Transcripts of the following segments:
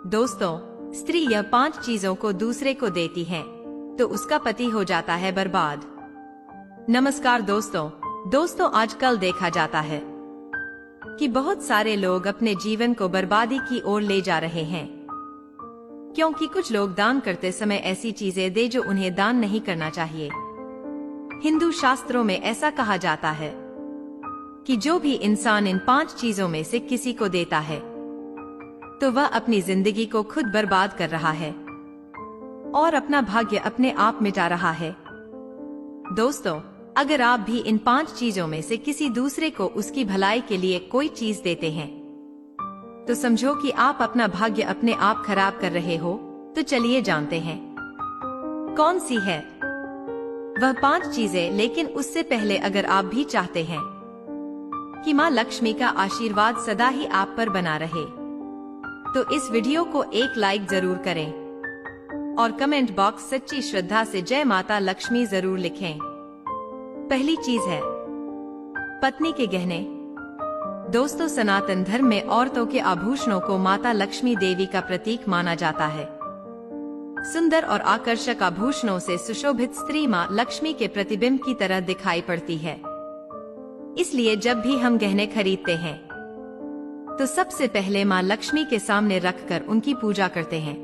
दोस्तों, स्त्री यह 5 चीजों को दूसरे को देती है तो उसका पति हो जाता है बर्बाद। नमस्कार दोस्तों, आजकल देखा जाता है कि बहुत सारे लोग अपने जीवन को बर्बादी की ओर ले जा रहे हैं, क्योंकि कुछ लोग दान करते समय ऐसी चीजें दे जो उन्हें दान नहीं करना चाहिए। हिंदू शास्त्रों में ऐसा कहा जाता है कि जो भी इंसान इन 5 चीजों में से किसी को देता है तो वह अपनी जिंदगी को खुद बर्बाद कर रहा है और अपना भाग्य अपने आप मिटा रहा है। दोस्तों, अगर आप भी इन 5 चीजों में से किसी दूसरे को उसकी भलाई के लिए कोई चीज देते हैं तो समझो कि आप अपना भाग्य अपने आप खराब कर रहे हो। तो चलिए जानते हैं कौन सी है वह 5 चीजें। लेकिन उससे पहले अगर आप भी चाहते हैं कि माँ लक्ष्मी का आशीर्वाद सदा ही आप पर बना रहे तो इस वीडियो को एक लाइक जरूर करें और कमेंट बॉक्स सच्ची श्रद्धा से जय माता लक्ष्मी जरूर लिखें। पहली चीज है पत्नी के गहने। दोस्तों, सनातन धर्म में औरतों के आभूषणों को माता लक्ष्मी देवी का प्रतीक माना जाता है। सुंदर और आकर्षक आभूषणों से सुशोभित स्त्री माँ लक्ष्मी के प्रतिबिंब की तरह दिखाई पड़ती है। इसलिए जब भी हम गहने खरीदते हैं तो सबसे पहले माँ लक्ष्मी के सामने रखकर उनकी पूजा करते हैं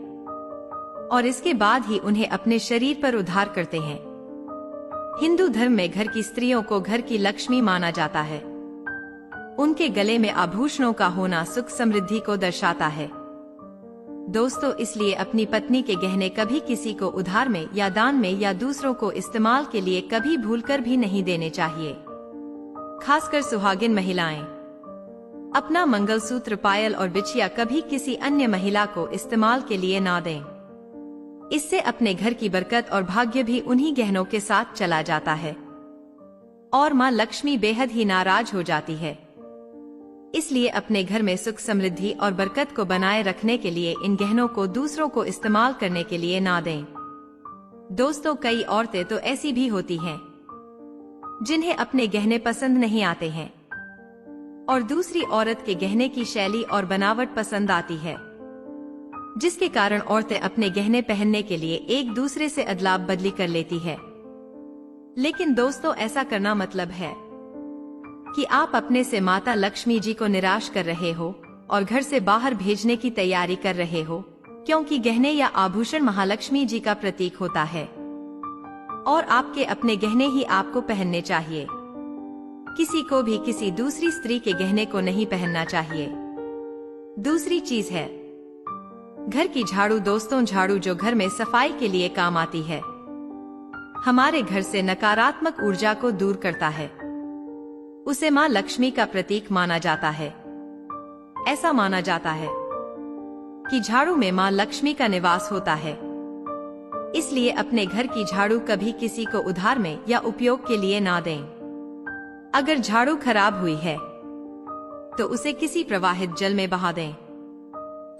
और इसके बाद ही उन्हें अपने शरीर पर उधार करते हैं। हिंदू धर्म में घर की स्त्रियों को घर की लक्ष्मी माना जाता है। उनके गले में आभूषणों का होना सुख समृद्धि को दर्शाता है। दोस्तों, इसलिए अपनी पत्नी के गहने कभी किसी को उधार में या दान में या दूसरों को इस्तेमाल के लिए कभी भूलकर भी नहीं देने चाहिए। खासकर सुहागिन महिलाएं अपना मंगलसूत्र, पायल और बिछिया कभी किसी अन्य महिला को इस्तेमाल के लिए ना दें। इससे अपने घर की बरकत और भाग्य भी उन्हीं गहनों के साथ चला जाता है और माँ लक्ष्मी बेहद ही नाराज हो जाती है। इसलिए अपने घर में सुख समृद्धि और बरकत को बनाए रखने के लिए इन गहनों को दूसरों को इस्तेमाल करने के लिए ना दें। दोस्तों, कई औरतें तो ऐसी भी होती हैं जिन्हें अपने गहने पसंद नहीं आते हैं और दूसरी औरत के गहने की शैली और बनावट पसंद आती है, जिसके कारण औरतें अपने गहने पहनने के लिए एक दूसरे से अदला बदली कर लेती है। लेकिन दोस्तों, ऐसा करना मतलब है कि आप अपने से माता लक्ष्मी जी को निराश कर रहे हो और घर से बाहर भेजने की तैयारी कर रहे हो, क्योंकि गहने या आभूषण महालक्ष्मी जी का प्रतीक होता है और आपके अपने गहने ही आपको पहनने चाहिए। किसी को भी किसी दूसरी स्त्री के गहने को नहीं पहनना चाहिए। दूसरी चीज है घर की झाड़ू। दोस्तों, झाड़ू जो घर में सफाई के लिए काम आती है, हमारे घर से नकारात्मक ऊर्जा को दूर करता है। उसे माँ लक्ष्मी का प्रतीक माना जाता है। ऐसा माना जाता है कि झाड़ू में माँ लक्ष्मी का निवास होता है। इसलिए अपने घर की झाड़ू कभी किसी को उधार में या उपयोग के लिए ना दें। अगर झाड़ू खराब हुई है तो उसे किसी प्रवाहित जल में बहा दें,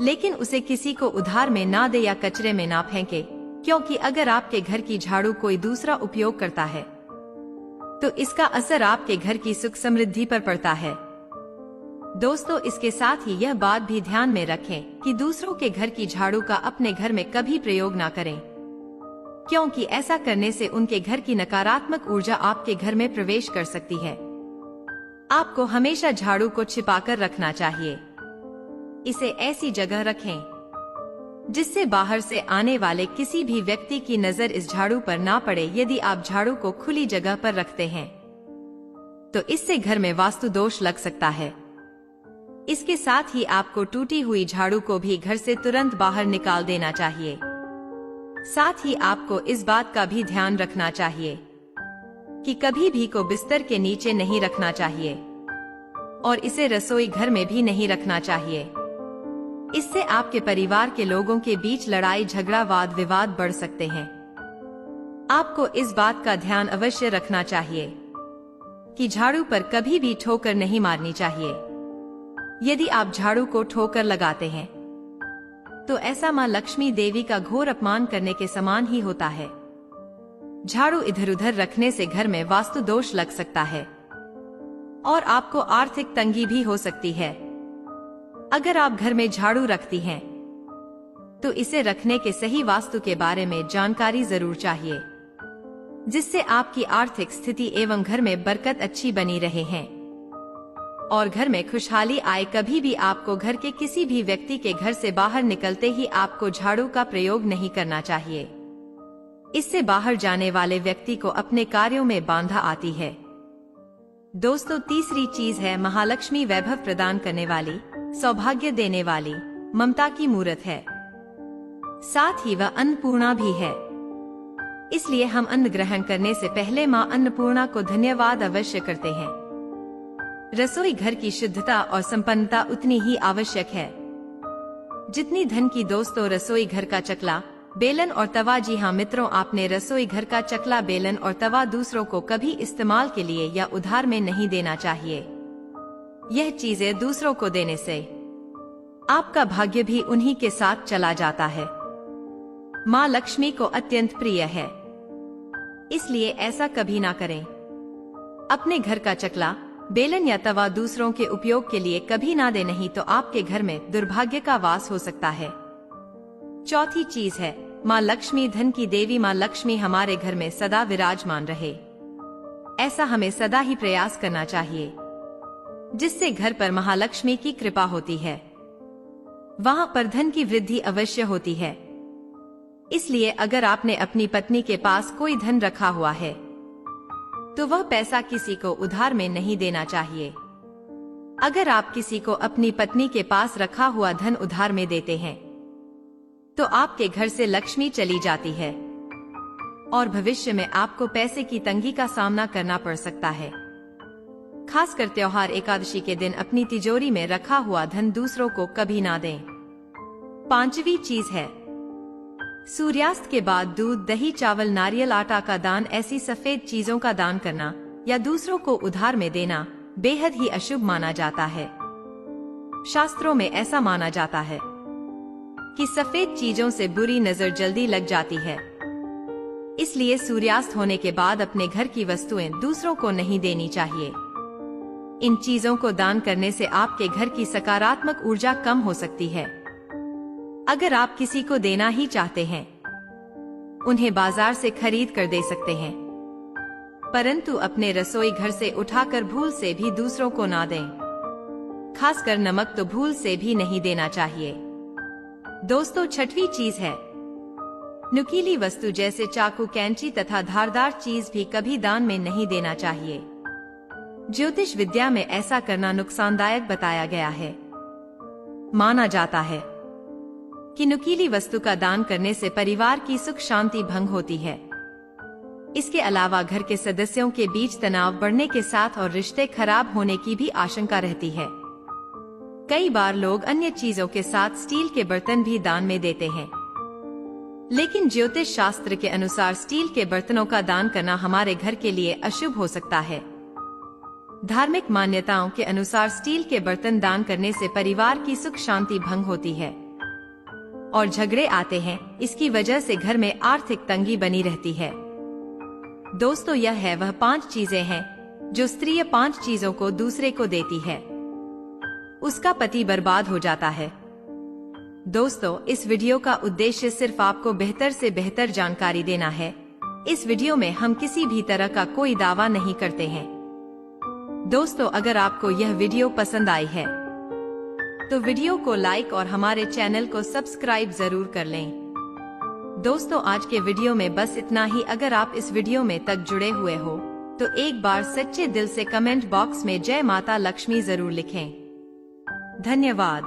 लेकिन उसे किसी को उधार में ना दे या कचरे में ना फेंके, क्योंकि अगर आपके घर की झाड़ू कोई दूसरा उपयोग करता है तो इसका असर आपके घर की सुख समृद्धि पर पड़ता है। दोस्तों, इसके साथ ही यह बात भी ध्यान में रखें कि दूसरों के घर की झाड़ू का अपने घर में कभी प्रयोग ना करें, क्योंकि ऐसा करने से उनके घर की नकारात्मक ऊर्जा आपके घर में प्रवेश कर सकती है। आपको हमेशा झाड़ू को छिपाकर रखना चाहिए। इसे ऐसी जगह रखें जिससे बाहर से आने वाले किसी भी व्यक्ति की नजर इस झाड़ू पर ना पड़े। यदि आप झाड़ू को खुली जगह पर रखते हैं तो इससे घर में वास्तु दोष लग सकता है। इसके साथ ही आपको टूटी हुई झाड़ू को भी घर से तुरंत बाहर निकाल देना चाहिए। साथ ही आपको इस बात का भी ध्यान रखना चाहिए कि कभी भी को बिस्तर के नीचे नहीं रखना चाहिए और इसे रसोई घर में भी नहीं रखना चाहिए। इससे आपके परिवार के लोगों के बीच लड़ाई झगड़ा वाद विवाद बढ़ सकते हैं। आपको इस बात का ध्यान अवश्य रखना चाहिए कि झाड़ू पर कभी भी ठोकर नहीं मारनी चाहिए। यदि आप झाड़ू को ठोकर लगाते हैं तो ऐसा माँ लक्ष्मी देवी का घोर अपमान करने के समान ही होता है। झाड़ू इधर उधर रखने से घर में वास्तु दोष लग सकता है और आपको आर्थिक तंगी भी हो सकती है। अगर आप घर में झाड़ू रखती हैं तो इसे रखने के सही वास्तु के बारे में जानकारी जरूर चाहिए, जिससे आपकी आर्थिक स्थिति एवं घर में बरकत अच्छी बनी रहे हैं और घर में खुशहाली आए। कभी भी आपको घर के किसी भी व्यक्ति के घर से बाहर निकलते ही आपको झाड़ू का प्रयोग नहीं करना चाहिए। इससे बाहर जाने वाले व्यक्ति को अपने कार्यों में बाधा आती है। दोस्तों, तीसरी चीज है महालक्ष्मी वैभव प्रदान करने वाली, सौभाग्य देने वाली, ममता की मूर्त है। साथ ही वह अन्नपूर्णा भी है। इसलिए हम अन्न ग्रहण करने से पहले मां अन्नपूर्णा को धन्यवाद अवश्य करते हैं। रसोई घर की शुद्धता और संपन्नता उतनी ही आवश्यक है जितनी धन की। दोस्तों, रसोई घर का चकला, बेलन और तवा, जी हाँ मित्रों, आपने रसोई घर का चकला, बेलन और तवा दूसरों को कभी इस्तेमाल के लिए या उधार में नहीं देना चाहिए। यह चीजें दूसरों को देने से आपका भाग्य भी उन्हीं के साथ चला जाता है। माँ लक्ष्मी को अत्यंत प्रिय है, इसलिए ऐसा कभी ना करें। अपने घर का चकला, बेलन या तवा दूसरों के उपयोग के लिए कभी ना दे, नहीं तो आपके घर में दुर्भाग्य का वास हो सकता है। चौथी चीज है माँ लक्ष्मी, धन की देवी माँ लक्ष्मी हमारे घर में सदा विराजमान रहे। ऐसा हमें सदा ही प्रयास करना चाहिए, जिससे घर पर महालक्ष्मी की कृपा होती है, वहां पर धन की वृद्धि अवश्य होती है। इसलिए अगर आपने अपनी पत्नी के पास कोई धन रखा हुआ है तो वह पैसा किसी को उधार में नहीं देना चाहिए। अगर आप किसी को अपनी पत्नी के पास रखा हुआ धन उधार में देते हैं तो आपके घर से लक्ष्मी चली जाती है और भविष्य में आपको पैसे की तंगी का सामना करना पड़ सकता है। खासकर त्योहार एकादशी के दिन अपनी तिजोरी में रखा हुआ धन दूसरों को कभी ना दें। पांचवी चीज है सूर्यास्त के बाद दूध, दही, चावल, नारियल, आटा का दान। ऐसी सफेद चीजों का दान करना या दूसरों को उधार में देना बेहद ही अशुभ माना जाता है। शास्त्रों में ऐसा माना जाता है कि सफेद चीजों से बुरी नजर जल्दी लग जाती है। इसलिए सूर्यास्त होने के बाद अपने घर की वस्तुएं दूसरों को नहीं देनी चाहिए। इन चीजों को दान करने से आपके घर की सकारात्मक ऊर्जा कम हो सकती है। अगर आप किसी को देना ही चाहते हैं, उन्हें बाजार से खरीद कर दे सकते हैं, परंतु अपने रसोई घर से उठाकर भूल से भी दूसरों को ना दें। खासकर नमक तो भूल से भी नहीं देना चाहिए। दोस्तों, छठवीं चीज है नुकीली वस्तु, जैसे चाकू, कैंची तथा धारदार चीज भी कभी दान में नहीं देना चाहिए। ज्योतिष विद्या में ऐसा करना नुकसानदायक बताया गया है। माना जाता है कि नुकीली वस्तु का दान करने से परिवार की सुख शांति भंग होती है। इसके अलावा घर के सदस्यों के बीच तनाव बढ़ने के साथ और रिश्ते खराब होने की भी आशंका रहती है। कई बार लोग अन्य चीजों के साथ स्टील के बर्तन भी दान में देते हैं, लेकिन ज्योतिष शास्त्र के अनुसार स्टील के बर्तनों का दान करना हमारे घर के लिए अशुभ हो सकता है। धार्मिक मान्यताओं के अनुसार स्टील के बर्तन दान करने से परिवार की सुख शांति भंग होती है और झगड़े आते हैं। इसकी वजह से घर में आर्थिक तंगी बनी रहती है। दोस्तों, यह है वह 5 चीजें हैं जो स्त्री 5 चीजों को दूसरे को देती है, उसका पति बर्बाद हो जाता है। दोस्तों, इस वीडियो का उद्देश्य सिर्फ आपको बेहतर से बेहतर जानकारी देना है। इस वीडियो में हम किसी भी तरह का कोई दावा नहीं करते हैं। दोस्तों, अगर आपको यह वीडियो पसंद आई है तो वीडियो को लाइक और हमारे चैनल को सब्सक्राइब जरूर कर लें। दोस्तों, आज के वीडियो में बस इतना ही। अगर आप इस वीडियो में तक जुड़े हुए हो तो एक बार सच्चे दिल से कमेंट बॉक्स में जय माता लक्ष्मी जरूर लिखें। धन्यवाद।